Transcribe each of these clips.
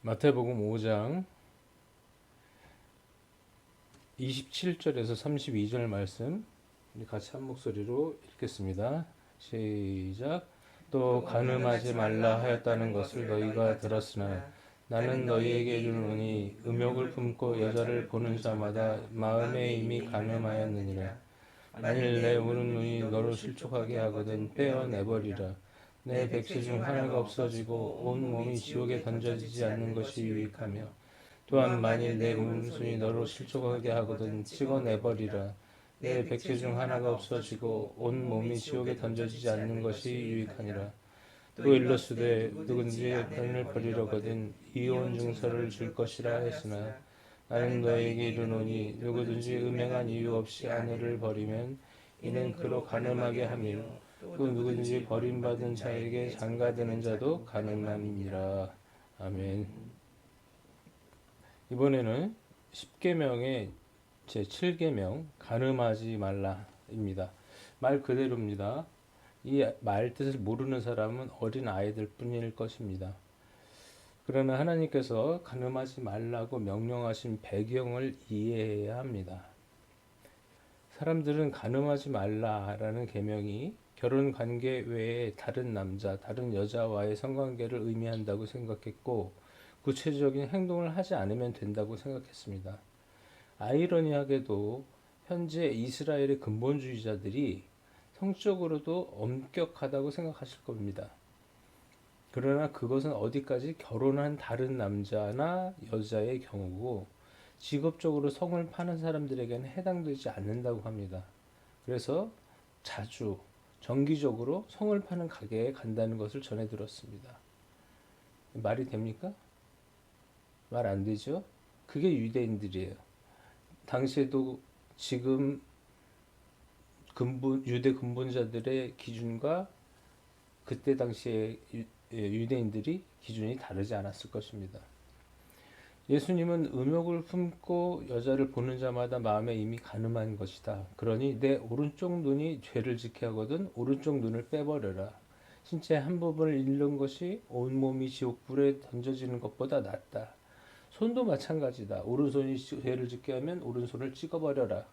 마태복음 5장 27절에서 32절 말씀 우리 같이 한 목소리로 읽겠습니다. 시작. 또 간음하지 말라 하였다는 것을 너희가 들었으나 나는 너희에게 이르노니 음욕을 품고 여자를 보는 자마다 마음에 이미 간음하였느니라. 만일 내 오른눈이 너를 실족하게 하거든 떼어내버리라. 내 백체 중 하나가 없어지고 온 몸이 지옥에 던져지지 않는 것이 유익하며 또한 만일 내 오른손이 너로 실족하게 하거든 찍어내버리라. 내 백체 중 하나가 없어지고 온 몸이 지옥에 던져지지 않는 것이 유익하니라. 또 일러스되 누구든지 편을 버리려거든 이혼 증서를 줄 것이라 했으나 나는 너에게 이르노니 누구든지 음행한 이유 없이 아내를 버리면 이는 그로 간음하게 하며 또 누구든지 버림받은 자에게 장가드는 자도 간음함이니라. 아멘. 이번에는 10계명의 제7계명 간음하지 말라입니다. 말 그대로입니다. 이 말 뜻을 모르는 사람은 어린 아이들 뿐일 것입니다. 그러나 하나님께서 간음하지 말라고 명령하신 배경을 이해해야 합니다. 사람들은 간음하지 말라라는 계명이 결혼 관계 외에 다른 남자, 다른 여자와의 성관계를 의미한다고 생각했고 구체적인 행동을 하지 않으면 된다고 생각했습니다. 아이러니하게도 현재 이스라엘의 근본주의자들이 성적으로도 엄격하다고 생각하실 겁니다. 그러나 그것은 어디까지 결혼한 다른 남자나 여자의 경우고 직업적으로 성을 파는 사람들에게는 해당되지 않는다고 합니다. 그래서 자주 정기적으로 성을 파는 가게에 간다는 것을 전해 들었습니다. 말이 됩니까? 말 안 되죠? 그게 유대인들이에요. 당시에도 지금 유대 근본자들의 기준과 그때 당시에 유대인들이 기준이 다르지 않았을 것입니다. 예수님은 음욕을 품고 여자를 보는 자마다 마음에 이미 간음한 것이다. 그러니 내 오른쪽 눈이 죄를 짓게 하거든 오른쪽 눈을 빼버려라. 신체 한 부분을 잃는 것이 온몸이 지옥불에 던져지는 것보다 낫다. 손도 마찬가지다. 오른손이 죄를 짓게 하면 오른손을 찍어버려라.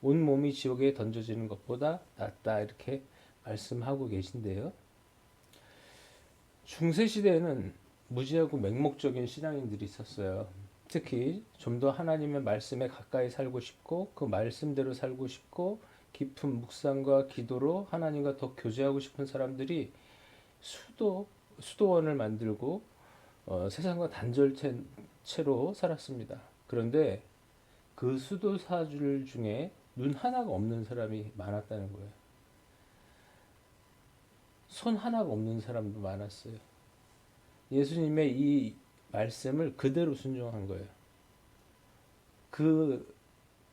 온몸이 지옥에 던져지는 것보다 낫다. 이렇게 말씀하고 계신데요. 중세시대에는 무지하고 맹목적인 신앙인들이 있었어요. 특히 좀 더 하나님의 말씀에 가까이 살고 싶고 그 말씀대로 살고 싶고 깊은 묵상과 기도로 하나님과 더 교제하고 싶은 사람들이 수도원을 만들고 세상과 단절체로 살았습니다. 그런데 그 수도사들 중에 눈 하나가 없는 사람이 많았다는 거예요. 손 하나가 없는 사람도 많았어요. 예수님의 이 말씀을 그대로 순종한 거예요.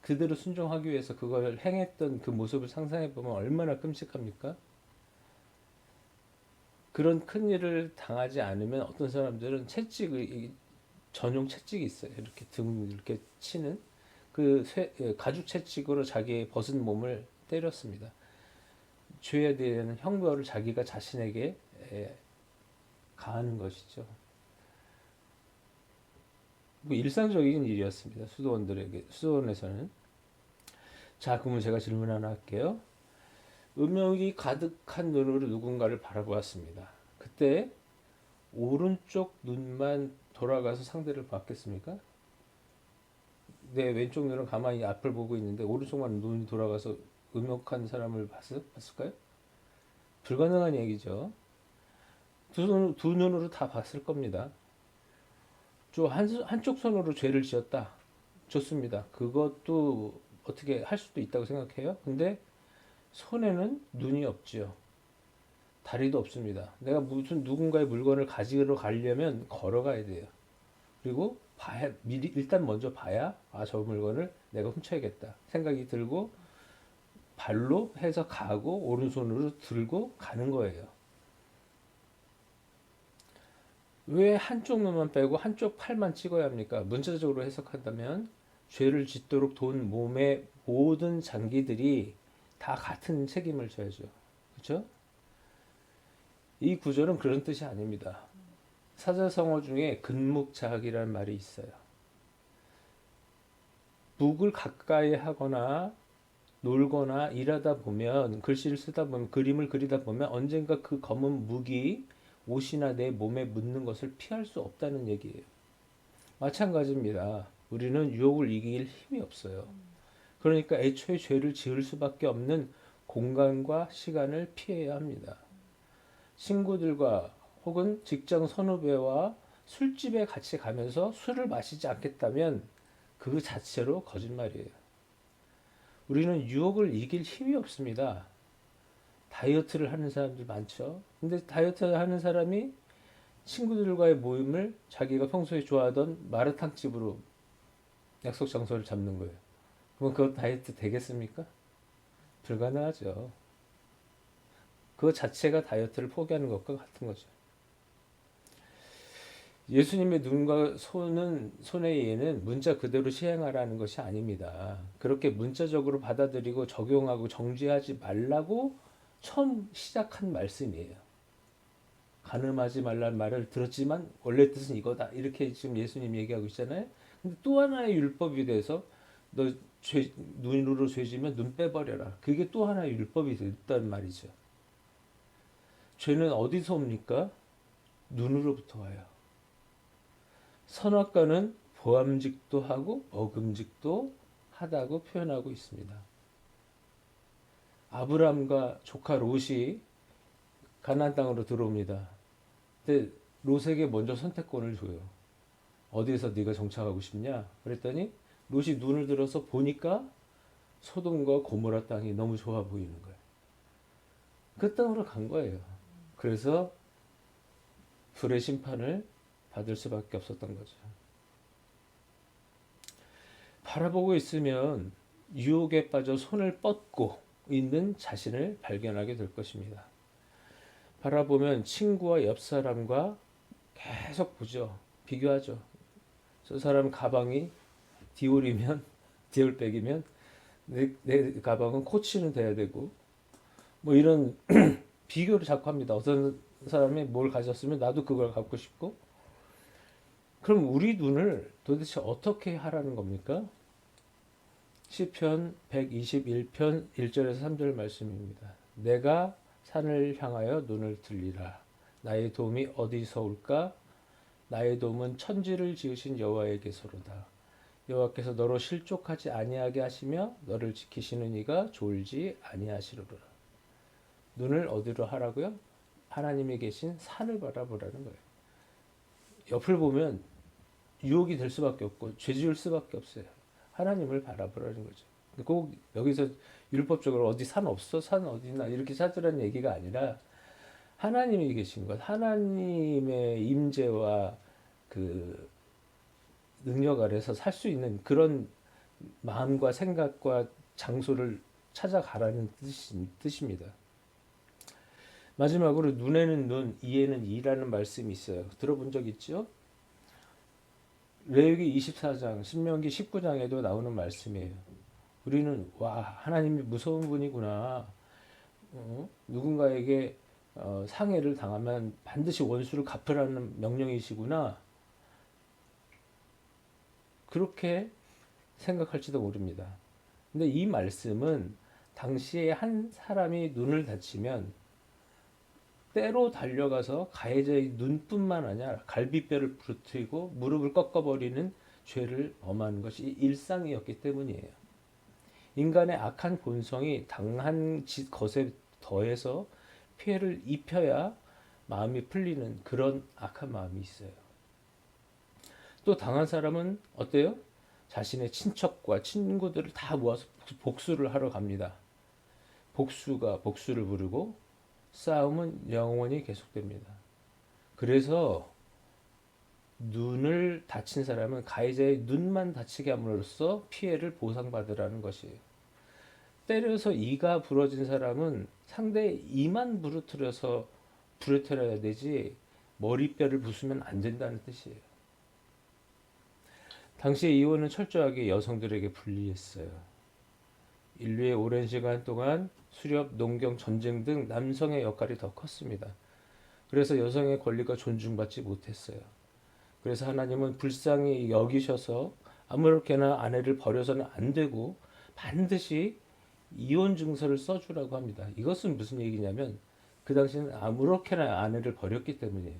그대로 순종하기 위해서 그걸 행했던 그 모습을 상상해 보면 얼마나 끔찍합니까? 그런 큰 일을 당하지 않으면 어떤 사람들은 전용 채찍이 있어요. 이렇게 등 이렇게 치는 가죽 채찍으로 자기의 벗은 몸을 때렸습니다. 죄에 대한 형벌을 자기가 자신에게 가하는 것이죠. 뭐 일상적인 일이었습니다. 수도원에서는. 자, 그러면 제가 질문 하나 할게요. 음욕이 가득한 눈으로 누군가를 바라보았습니다. 그때 오른쪽 눈만 돌아가서 상대를 봤겠습니까? 내 왼쪽 눈은 가만히 앞을 보고 있는데 오른쪽만 눈이 돌아가서 음욕한 사람을 봤을까요? 불가능한 얘기죠. 두 눈으로 다 봤을 겁니다. 한쪽 손으로 죄를 지었다. 좋습니다. 그것도 어떻게 할 수도 있다고 생각해요. 근데 손에는 눈이 없지요. 다리도 없습니다. 내가 무슨 누군가의 물건을 가지러 가려면 걸어가야 돼요. 그리고 일단 먼저 봐야 저 물건을 내가 훔쳐야겠다 생각이 들고 발로 해서 가고 오른손으로 들고 가는 거예요. 왜 한쪽 눈만 빼고 한쪽 팔만 찍어야 합니까? 문자적으로 해석한다면 죄를 짓도록 돈 몸의 모든 장기들이 다 같은 책임을 져야죠. 그렇죠? 이 구절은 그런 뜻이 아닙니다. 사자성어 중에 근묵자학이라는 말이 있어요. 묵을 가까이 하거나 놀거나 일하다 보면, 글씨를 쓰다 보면, 그림을 그리다 보면 언젠가 그 검은 묵이 옷이나 내 몸에 묻는 것을 피할 수 없다는 얘기예요. 마찬가지입니다. 우리는 유혹을 이길 힘이 없어요. 그러니까 애초에 죄를 지을 수밖에 없는 공간과 시간을 피해야 합니다. 친구들과 혹은 직장 선후배와 술집에 같이 가면서 술을 마시지 않겠다면 그 자체로 거짓말이에요. 우리는 유혹을 이길 힘이 없습니다. 다이어트를 하는 사람들 많죠. 근데 다이어트 하는 사람이 친구들과의 모임을 자기가 평소에 좋아하던 마라탕 집으로 약속 장소를 잡는 거예요. 그럼 그거 다이어트 되겠습니까? 불가능하죠. 그거 자체가 다이어트를 포기하는 것과 같은 거죠. 예수님의 눈과 손의 예는 문자 그대로 시행하라는 것이 아닙니다. 그렇게 문자적으로 받아들이고 적용하고 정죄하지 말라고 처음 시작한 말씀이에요. 간음하지 말라는 말을 들었지만 원래 뜻은 이거다. 이렇게 지금 예수님 얘기하고 있잖아요. 근데 또 하나의 율법이 돼서 너 눈으로 죄지면 눈 빼버려라. 그게 또 하나의 율법이 됐단 말이죠. 죄는 어디서 옵니까? 눈으로부터 와요. 선악과는 보암직도 하고 어금직도 하다고 표현하고 있습니다. 아브람과 조카 롯이 가나안 땅으로 들어옵니다. 근데 롯에게 먼저 선택권을 줘요. 어디에서 네가 정착하고 싶냐? 그랬더니 롯이 눈을 들어서 보니까 소돔과 고모라 땅이 너무 좋아 보이는 거예요. 그 땅으로 간 거예요. 그래서 불의 심판을 받을 수밖에 없었던 거죠. 바라보고 있으면 유혹에 빠져 손을 뻗고 있는 자신을 발견하게 될 것입니다. 바라보면 친구와 옆 사람과 계속 보죠. 비교하죠. 저 사람 가방이 디올이면 디올백이면 내 가방은 코치는 돼야 되고 뭐 이런 비교를 자꾸 합니다. 어떤 사람이 뭘 가졌으면 나도 그걸 갖고 싶고. 그럼 우리 눈을 도대체 어떻게 하라는 겁니까? 시편 121편 1절에서 3절 말씀입니다. 내가 산을 향하여 눈을 들리라. 나의 도움이 어디서 올까? 나의 도움은 천지를 지으신 여호와에게서로다. 여호와께서 너로 실족하지 아니하게 하시며 너를 지키시는 이가 졸지 아니하시리로다. 눈을 어디로 하라고요? 하나님이 계신 산을 바라보라는 거예요. 옆을 보면 유혹이 될 수밖에 없고 죄 지을 수밖에 없어요. 하나님을 바라보라는 거죠. 꼭 여기서 율법적으로 어디 산 없어? 산 어디나 이렇게 찾으라는 얘기가 아니라 하나님이 계신 것, 하나님의 임재와 그 능력 아래서 살 수 있는 그런 마음과 생각과 장소를 찾아가라는 뜻입니다. 마지막으로 눈에는 눈, 이에는 이라는 말씀이 있어요. 들어본 적 있죠? 레위기 24장, 신명기 19장에도 나오는 말씀이에요. 우리는 와 하나님이 무서운 분이구나. 누군가에게 상해를 당하면 반드시 원수를 갚으라는 명령이시구나. 그렇게 생각할지도 모릅니다. 근데 이 말씀은 당시에 한 사람이 눈을 다치면 때로 달려가서 가해자의 눈뿐만 아니라 갈비뼈를 부러뜨리고 무릎을 꺾어버리는 죄를 범하는 것이 일상이었기 때문이에요. 인간의 악한 본성이 당한 것에 더해서 피해를 입혀야 마음이 풀리는 그런 악한 마음이 있어요. 또 당한 사람은 어때요? 자신의 친척과 친구들을 다 모아서 복수를 하러 갑니다. 복수가 복수를 부르고 싸움은 영원히 계속됩니다. 그래서 눈을 다친 사람은 가해자의 눈만 다치게 함으로써 피해를 보상받으라는 것이에요. 때려서 이가 부러진 사람은 상대의 이만 부러뜨려야 되지 머리뼈를 부수면 안 된다는 뜻이에요. 당시의 이혼은 철저하게 여성들에게 불리했어요. 인류의 오랜 시간 동안 수렵, 농경, 전쟁 등 남성의 역할이 더 컸습니다. 그래서 여성의 권리가 존중받지 못했어요. 그래서 하나님은 불쌍히 여기셔서 아무렇게나 아내를 버려서는 안 되고 반드시 이혼 증서를 써주라고 합니다. 이것은 무슨 얘기냐면 그 당시는 아무렇게나 아내를 버렸기 때문이에요.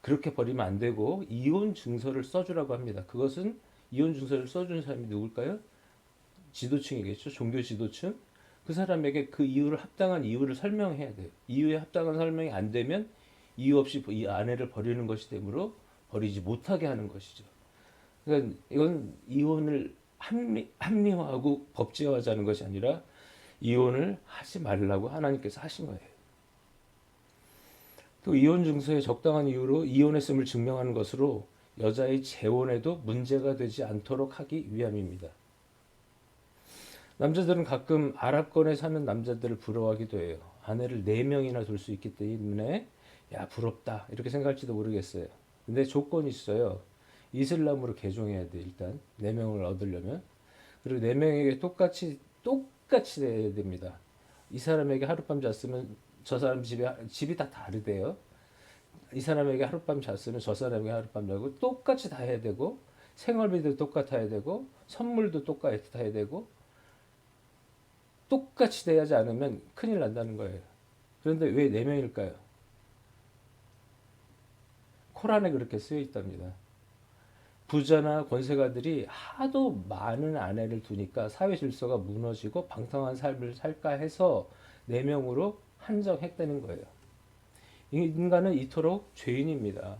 그렇게 버리면 안 되고 이혼 증서를 써주라고 합니다. 그것은 이혼 증서를 써준 사람이 누굴까요? 지도층이겠죠. 종교 지도층. 그 사람에게 그 이유를 합당한 이유를 설명해야 돼요. 이유에 합당한 설명이 안 되면 이유 없이 이 아내를 버리는 것이 되므로 버리지 못하게 하는 것이죠. 그러니까 이건 이혼을 합리화하고 법제화하자는 것이 아니라 이혼을 하지 말라고 하나님께서 하신 거예요. 또 이혼 증서에 적당한 이유로 이혼했음을 증명하는 것으로 여자의 재혼에도 문제가 되지 않도록 하기 위함입니다. 남자들은 가끔 아랍권에 사는 남자들을 부러워하기도 해요. 아내를 4명이나 둘 수 있기 때문에 야 부럽다 이렇게 생각할지도 모르겠어요. 근데 조건이 있어요. 이슬람으로 개종해야 돼. 일단 4명을 얻으려면. 그리고 4명에게 똑같이 돼야 됩니다. 이 사람에게 하룻밤 잤으면 저 사람 집이 다 다르대요. 이 사람에게 하룻밤 잤으면 저 사람에게 하룻밤 자고 똑같이 다 해야 되고 생활비도 똑같아야 되고 선물도 똑같아야 되고 똑같이 돼야지 않으면 큰일 난다는 거예요. 그런데 왜 4명일까요? 코란에 그렇게 쓰여 있답니다. 부자나 권세가들이 하도 많은 아내를 두니까 사회 질서가 무너지고 방탕한 삶을 살까 해서 4명으로 한정했다는 거예요. 인간은 이토록 죄인입니다.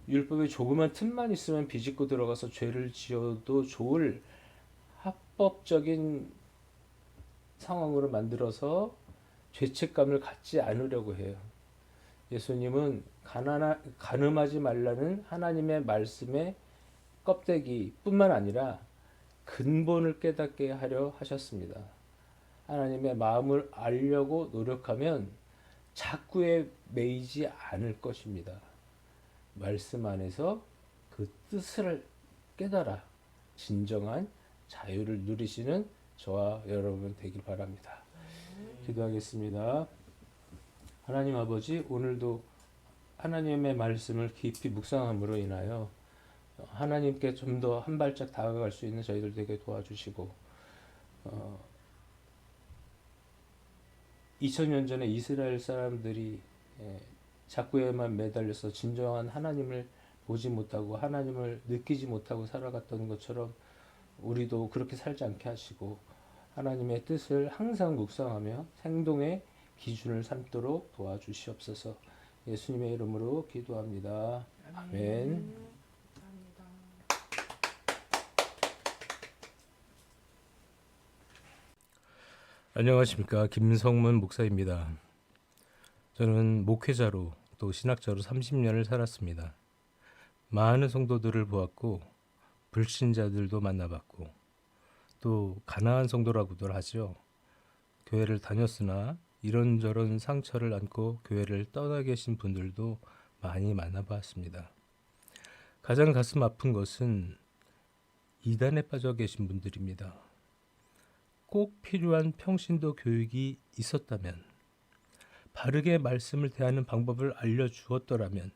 율법에 조그만 틈만 있으면 비집고 들어가서 죄를 지어도 좋을 합법적인 상황으로 만들어서 죄책감을 갖지 않으려고 해요. 예수님은 간음하지 말라는 하나님의 말씀의 껍데기뿐만 아니라 근본을 깨닫게 하려 하셨습니다. 하나님의 마음을 알려고 노력하면 작구에 매이지 않을 것입니다. 말씀 안에서 그 뜻을 깨달아 진정한 자유를 누리시는 저와 여러분 되길 바랍니다. 기도하겠습니다. 하나님 아버지, 오늘도 하나님의 말씀을 깊이 묵상함으로 인하여 하나님께 좀 더 한 발짝 다가갈 수 있는 저희들 되게 도와주시고 2000년 전에 이스라엘 사람들이 작구에만 매달려서 진정한 하나님을 보지 못하고 하나님을 느끼지 못하고 살아갔던 것처럼 우리도 그렇게 살지 않게 하시고 하나님의 뜻을 항상 묵상하며 행동의 기준을 삼도록 도와주시옵소서. 예수님의 이름으로 기도합니다. 아멘. 안녕하십니까. 김성문 목사입니다. 저는 목회자로 또 신학자로 30년을 살았습니다. 많은 성도들을 보았고 불신자들도 만나봤고 또 가난한 성도라고들 하죠. 교회를 다녔으나 이런저런 상처를 안고 교회를 떠나 계신 분들도 많이 만나봤습니다. 가장 가슴 아픈 것은 이단에 빠져 계신 분들입니다. 꼭 필요한 평신도 교육이 있었다면, 바르게 말씀을 대하는 방법을 알려주었더라면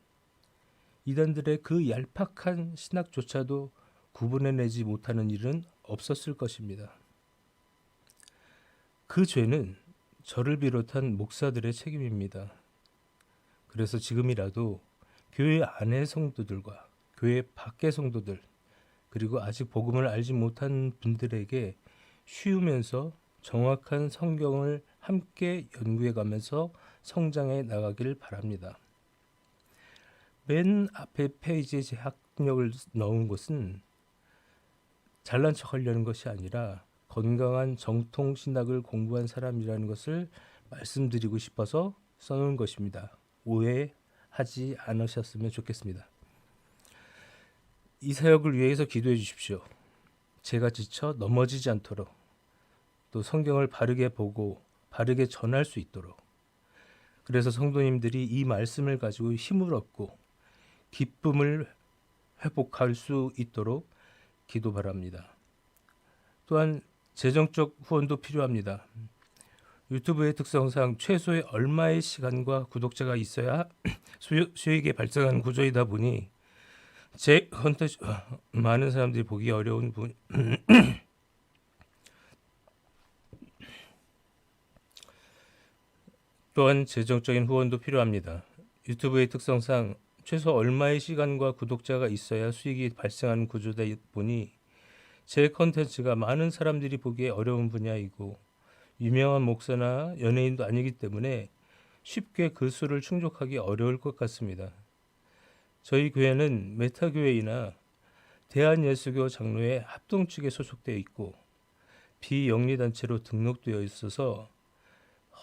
이단들의 그 얄팍한 신학조차도 구분해내지 못하는 일은 없었을 것입니다. 그 죄는 저를 비롯한 목사들의 책임입니다. 그래서 지금이라도 교회 안의 성도들과 교회 밖의 성도들, 그리고 아직 복음을 알지 못한 분들에게 쉬우면서 정확한 성경을 함께 연구해 가면서 성장해 나가길 바랍니다. 맨 앞에 페이지에 제 학력을 넣은 것은 잘난 척 하려는 것이 아니라 건강한 정통 신학을 공부한 사람이라는 것을 말씀드리고 싶어서 써놓은 것입니다. 오해하지 않으셨으면 좋겠습니다. 이 사역을 위해서 기도해 주십시오. 제가 지쳐 넘어지지 않도록, 또 성경을 바르게 보고 바르게 전할 수 있도록, 그래서 성도님들이 이 말씀을 가지고 힘을 얻고 기쁨을 회복할 수 있도록 기도 바랍니다. 또한 재정적 후원도 필요합니다. 유튜브의 특성상 최소의 얼마의 시간과 구독자가 있어야 수익이 발생하는 구조이다 보니 제 컨텐츠 많은 사람들이 보기 어려운 또한 재정적인 후원도 필요합니다. 유튜브의 특성상 최소 얼마의 시간과 구독자가 있어야 수익이 발생하는 구조다 보니 제 컨텐츠가 많은 사람들이 보기에 어려운 분야이고 유명한 목사나 연예인도 아니기 때문에 쉽게 그 수를 충족하기 어려울 것 같습니다. 저희 교회는 메타교회이나 대한예수교 장로회 합동측에 소속되어 있고 비영리단체로 등록되어 있어서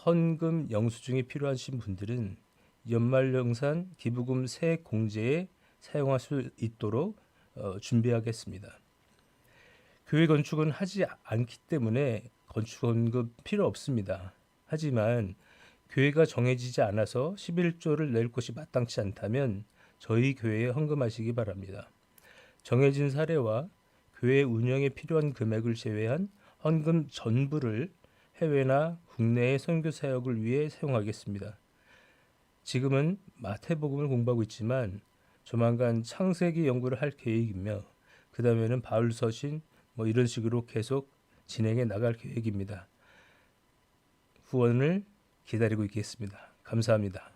헌금 영수증이 필요하신 분들은 연말정산 기부금 세 공제에 사용할 수 있도록 준비하겠습니다. 교회 건축은 하지 않기 때문에 건축헌금 필요 없습니다. 하지만 교회가 정해지지 않아서 11조를 낼 것이 마땅치 않다면 저희 교회에 헌금하시기 바랍니다. 정해진 사례와 교회 운영에 필요한 금액을 제외한 헌금 전부를 해외나 국내의 선교 사역을 위해 사용하겠습니다. 지금은 마태복음을 공부하고 있지만 조만간 창세기 연구를 할 계획이며 그 다음에는 바울서신 이런 식으로 계속 진행해 나갈 계획입니다. 후원을 기다리고 있겠습니다. 감사합니다.